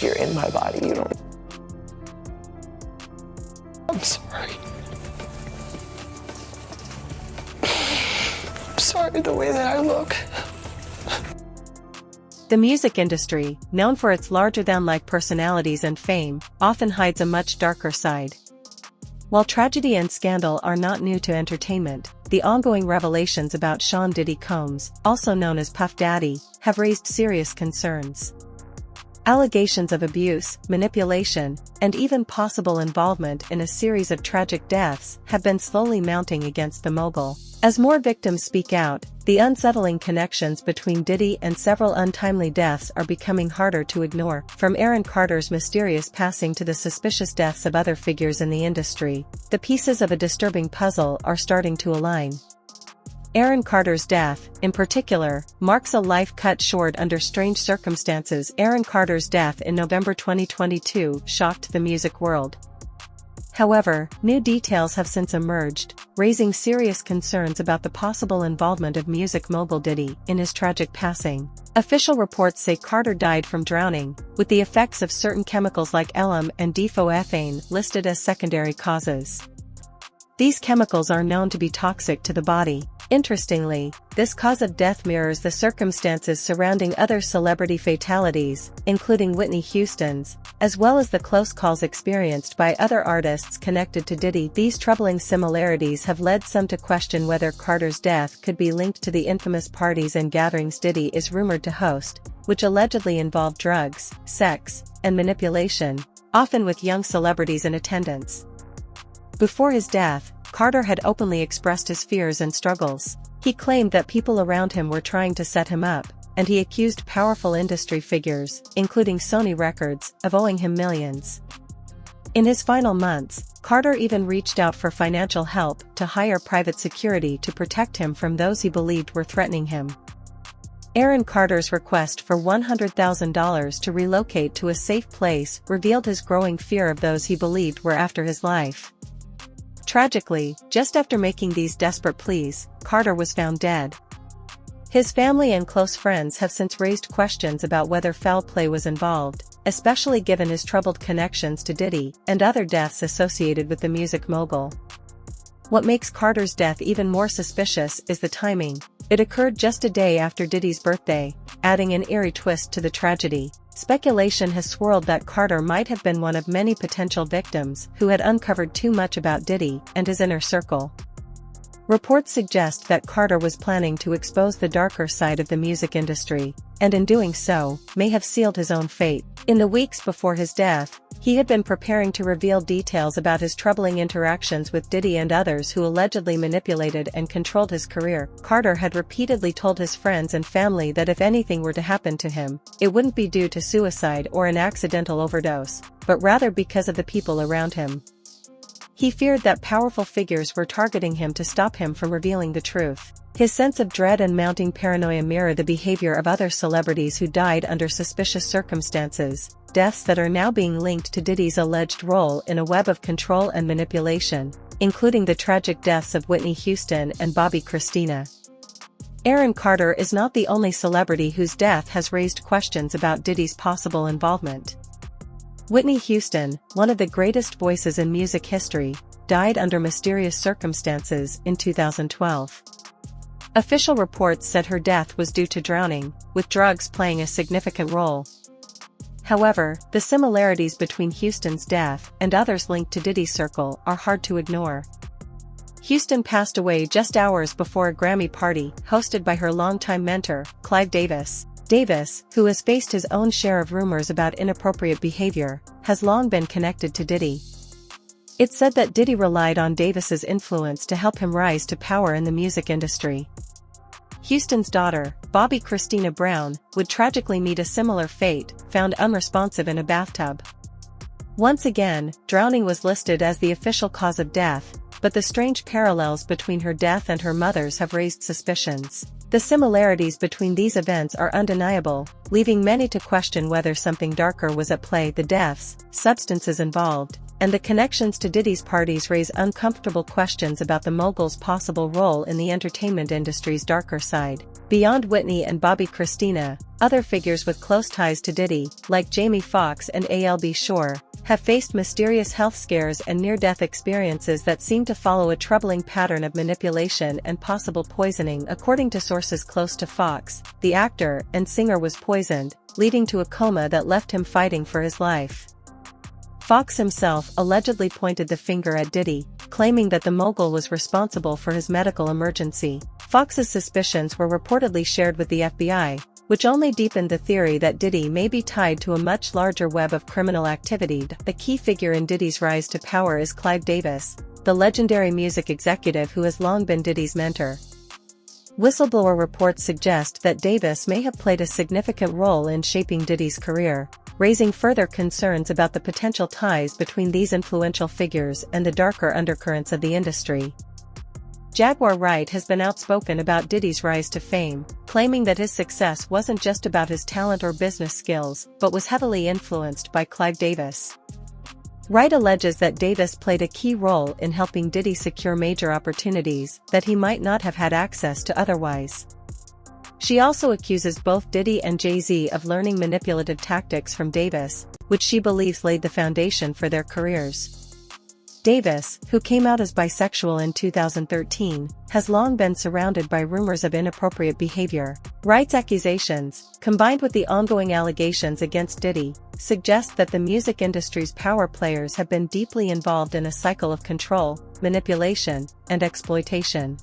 you're in my body, you don't. I'm sorry. I'm sorry the way that I look. The music industry, known for its larger-than-life personalities and fame, often hides a much darker side. While tragedy and scandal are not new to entertainment, the ongoing revelations about Sean Diddy Combs, also known as Puff Daddy, have raised serious concerns. Allegations of abuse, manipulation, and even possible involvement in a series of tragic deaths have been slowly mounting against the mogul. As more victims speak out, the unsettling connections between Diddy and several untimely deaths are becoming harder to ignore, from Aaron Carter's mysterious passing to the suspicious deaths of other figures in the industry. The pieces of a disturbing puzzle are starting to align. Aaron Carter's death, in particular, marks a life cut short under strange circumstances. Aaron Carter's death in November 2022 shocked the music world. However, new details have since emerged, raising serious concerns about the possible involvement of music mogul Diddy in his tragic passing. Official reports say Carter died from drowning, with the effects of certain chemicals like elum and diphenoethane listed as secondary causes. These chemicals are known to be toxic to the body. Interestingly, this cause of death mirrors the circumstances surrounding other celebrity fatalities, including Whitney Houston's, as well as the close calls experienced by other artists connected to Diddy. These troubling similarities have led some to question whether Carter's death could be linked to the infamous parties and gatherings Diddy is rumored to host, which allegedly involve drugs, sex, and manipulation, often with young celebrities in attendance. Before his death, Carter had openly expressed his fears and struggles. He claimed that people around him were trying to set him up, and he accused powerful industry figures, including Sony Records, of owing him millions. In his final months, Carter even reached out for financial help to hire private security to protect him from those he believed were threatening him. Aaron Carter's request for $100,000 to relocate to a safe place revealed his growing fear of those he believed were after his life. Tragically, just after making these desperate pleas, Carter was found dead. His family and close friends have since raised questions about whether foul play was involved, especially given his troubled connections to Diddy and other deaths associated with the music mogul. What makes Carter's death even more suspicious is the timing. It occurred just a day after Diddy's birthday, adding an eerie twist to the tragedy. Speculation has swirled that Carter might have been one of many potential victims who had uncovered too much about Diddy and his inner circle. Reports suggest that Carter was planning to expose the darker side of the music industry, and in doing so, may have sealed his own fate. In the weeks before his death, he had been preparing to reveal details about his troubling interactions with Diddy and others who allegedly manipulated and controlled his career. Carter had repeatedly told his friends and family that if anything were to happen to him, it wouldn't be due to suicide or an accidental overdose, but rather because of the people around him. He feared that powerful figures were targeting him to stop him from revealing the truth. His sense of dread and mounting paranoia mirror the behavior of other celebrities who died under suspicious circumstances, deaths that are now being linked to Diddy's alleged role in a web of control and manipulation, including the tragic deaths of Whitney Houston and Bobby Christina. Aaron Carter is not the only celebrity whose death has raised questions about Diddy's possible involvement. Whitney Houston, one of the greatest voices in music history, died under mysterious circumstances in 2012. Official reports said her death was due to drowning, with drugs playing a significant role. However, the similarities between Houston's death and others linked to Diddy's circle are hard to ignore. Houston passed away just hours before a Grammy party hosted by her longtime mentor, Clive Davis. Davis, who has faced his own share of rumors about inappropriate behavior, has long been connected to Diddy. It's said that Diddy relied on Davis's influence to help him rise to power in the music industry. Houston's daughter, Bobby Christina Brown, would tragically meet a similar fate, found unresponsive in a bathtub. Once again, drowning was listed as the official cause of death, but the strange parallels between her death and her mother's have raised suspicions. The similarities between these events are undeniable, leaving many to question whether something darker was at play. The deaths, substances involved, and the connections to Diddy's parties raise uncomfortable questions about the mogul's possible role in the entertainment industry's darker side. Beyond Whitney and Bobby Christina, other figures with close ties to Diddy, like Jamie Foxx and A.L.B. Shore, have faced mysterious health scares and near-death experiences that seem to follow a troubling pattern of manipulation and possible poisoning. According to sources close to Foxx, the actor and singer was poisoned, leading to a coma that left him fighting for his life. Foxx himself allegedly pointed the finger at Diddy, claiming that the mogul was responsible for his medical emergency. Foxx's suspicions were reportedly shared with the FBI, which only deepened the theory that Diddy may be tied to a much larger web of criminal activity. The key figure in Diddy's rise to power is Clive Davis, the legendary music executive who has long been Diddy's mentor. Whistleblower reports suggest that Davis may have played a significant role in shaping Diddy's career, raising further concerns about the potential ties between these influential figures and the darker undercurrents of the industry. Jaguar Wright has been outspoken about Diddy's rise to fame, claiming that his success wasn't just about his talent or business skills, but was heavily influenced by Clive Davis. Wright alleges that Davis played a key role in helping Diddy secure major opportunities that he might not have had access to otherwise. She also accuses both Diddy and Jay-Z of learning manipulative tactics from Davis, which she believes laid the foundation for their careers. Davis, who came out as bisexual in 2013, has long been surrounded by rumors of inappropriate behavior. Wright's accusations, combined with the ongoing allegations against Diddy, suggest that the music industry's power players have been deeply involved in a cycle of control, manipulation, and exploitation.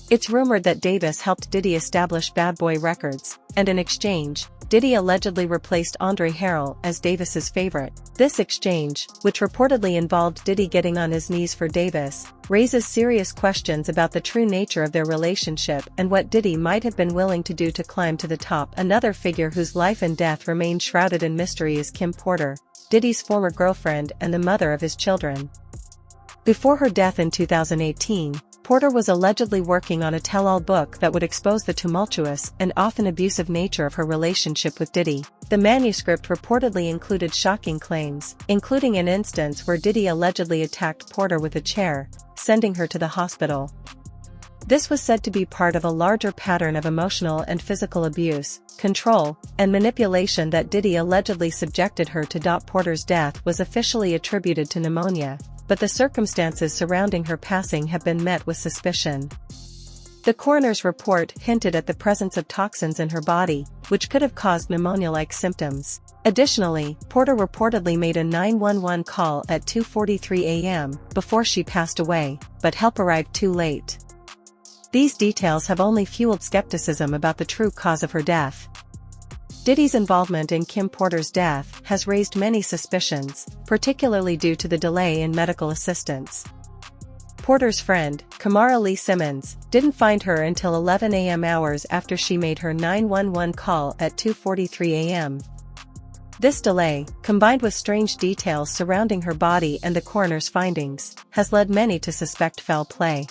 It's rumored that Davis helped Diddy establish Bad Boy Records, and in exchange, Diddy allegedly replaced Andre Harrell as Davis's favorite. This exchange, which reportedly involved Diddy getting on his knees for Davis, raises serious questions about the true nature of their relationship and what Diddy might have been willing to do to climb to the top. Another figure whose life and death remain shrouded in mystery is Kim Porter, Diddy's former girlfriend and the mother of his children. Before her death in 2018, Porter was allegedly working on a tell-all book that would expose the tumultuous and often abusive nature of her relationship with Diddy. The manuscript reportedly included shocking claims, including an instance where Diddy allegedly attacked Porter with a chair, sending her to the hospital. This was said to be part of a larger pattern of emotional and physical abuse, control, and manipulation that Diddy allegedly subjected her to. Porter's death was officially attributed to pneumonia, but the circumstances surrounding her passing have been met with suspicion. The coroner's report hinted at the presence of toxins in her body, which could have caused pneumonia-like symptoms. Additionally, Porter reportedly made a 911 call at 2:43 a.m. before she passed away, but help arrived too late. These details have only fueled skepticism about the true cause of her death. Diddy's involvement in Kim Porter's death has raised many suspicions, particularly due to the delay in medical assistance. Porter's friend, Kamara Lee Simmons, didn't find her until 11 a.m. hours after she made her 911 call at 2:43 a.m. This delay, combined with strange details surrounding her body and the coroner's findings, has led many to suspect foul play.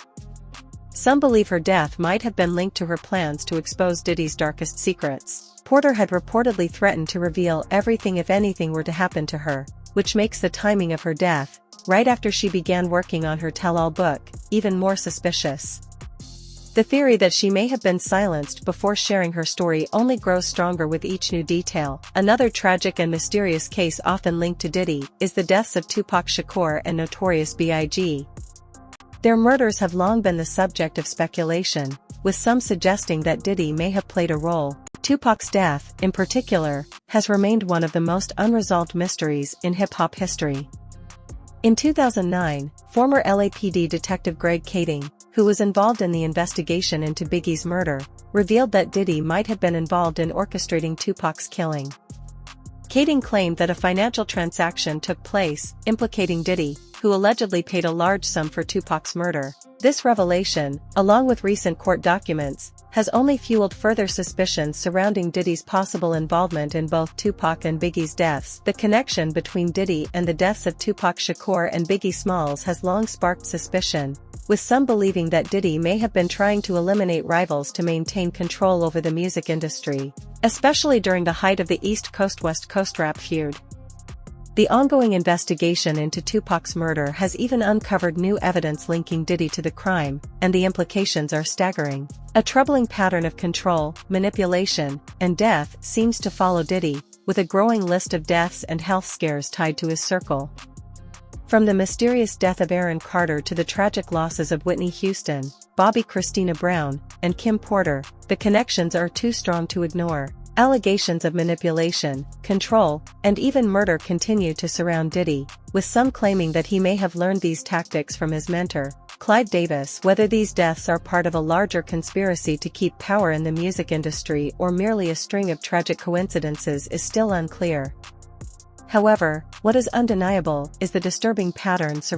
Some believe her death might have been linked to her plans to expose Diddy's darkest secrets. Porter had reportedly threatened to reveal everything if anything were to happen to her, which makes the timing of her death, right after she began working on her tell-all book, even more suspicious. The theory that she may have been silenced before sharing her story only grows stronger with each new detail. Another tragic and mysterious case often linked to Diddy is the deaths of Tupac Shakur and Notorious B.I.G. Their murders have long been the subject of speculation, with some suggesting that Diddy may have played a role. Tupac's death, in particular, has remained one of the most unresolved mysteries in hip-hop history. In 2009, former LAPD detective Greg Kading, who was involved in the investigation into Biggie's murder, revealed that Diddy might have been involved in orchestrating Tupac's killing. Kading claimed that a financial transaction took place, implicating Diddy, who allegedly paid a large sum for Tupac's murder. This revelation, along with recent court documents, has only fueled further suspicions surrounding Diddy's possible involvement in both Tupac and Biggie's deaths. The connection between Diddy and the deaths of Tupac Shakur and Biggie Smalls has long sparked suspicion, with some believing that Diddy may have been trying to eliminate rivals to maintain control over the music industry, especially during the height of the East Coast-West Coast rap feud. The ongoing investigation into Tupac's murder has even uncovered new evidence linking Diddy to the crime, and the implications are staggering. A troubling pattern of control, manipulation, and death seems to follow Diddy, with a growing list of deaths and health scares tied to his circle. From the mysterious death of Aaron Carter to the tragic losses of Whitney Houston, Bobby Christina Brown, and Kim Porter, the connections are too strong to ignore. Allegations of manipulation, control, and even murder continue to surround Diddy, with some claiming that he may have learned these tactics from his mentor, Clive Davis. Whether these deaths are part of a larger conspiracy to keep power in the music industry or merely a string of tragic coincidences is still unclear. However, what is undeniable is the disturbing pattern surrounding